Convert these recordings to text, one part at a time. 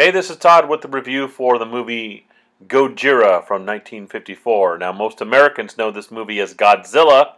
Hey, this is Todd with the review for the movie Gojira from 1954. Now, most Americans know this movie as Godzilla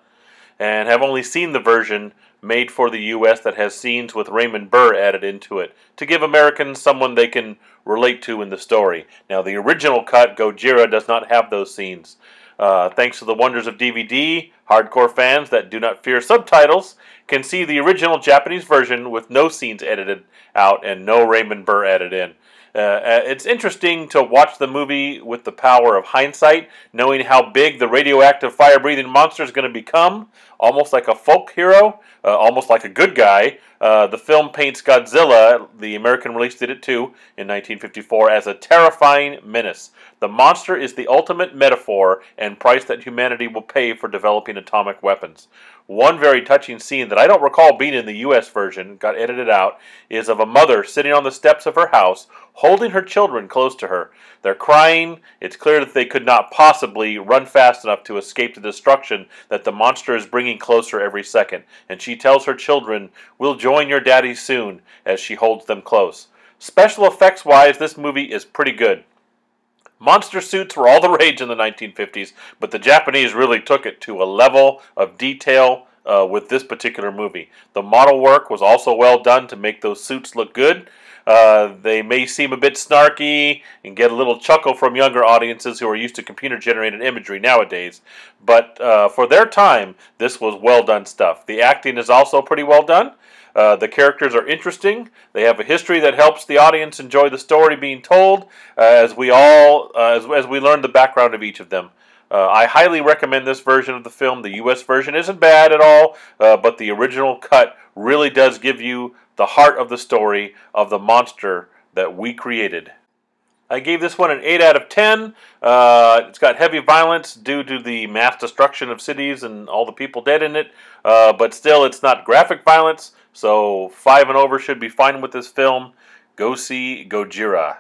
and have only seen the version made for the U.S. that has scenes with Raymond Burr added into it to give Americans someone they can relate to in the story. Now, the original cut, Gojira, does not have those scenes. Thanks to the wonders of DVD, hardcore fans that do not fear subtitles can see the original Japanese version with no scenes edited out and no Raymond Burr added in. It's interesting to watch the movie with the power of hindsight, knowing how big the radioactive fire-breathing monster is going to become, almost like a folk hero, almost like a good guy. The film paints Godzilla, the American release did it too, in 1954, as a terrifying menace. The monster is the ultimate metaphor and price that humanity will pay for developing atomic weapons. One very touching scene that I don't recall being in the U.S. version, got edited out, is of a mother sitting on the steps of her house, holding her children close to her. They're crying. It's clear that they could not possibly run fast enough to escape the destruction that the monster is bringing closer every second. And she tells her children, "We'll join your daddy soon," as she holds them close. Special effects-wise, this movie is pretty good. Monster suits were all the rage in the 1950s, but the Japanese really took it to a level of detail with this particular movie. The model work was also well done to make those suits look good. They may seem a bit snarky and get a little chuckle from younger audiences who are used to computer-generated imagery nowadays, but for their time, this was well done stuff. The acting is also pretty well done. The characters are interesting. They have a history that helps the audience enjoy the story being told, as we learn the background of each of them. I highly recommend this version of the film. The U.S. version isn't bad at all, but the original cut really does give you the heart of the story of the monster that we created. I gave this one an 8 out of 10. It's got heavy violence due to the mass destruction of cities and all the people dead in it, but still it's not graphic violence, so 5 and over should be fine with this film. Go see Gojira.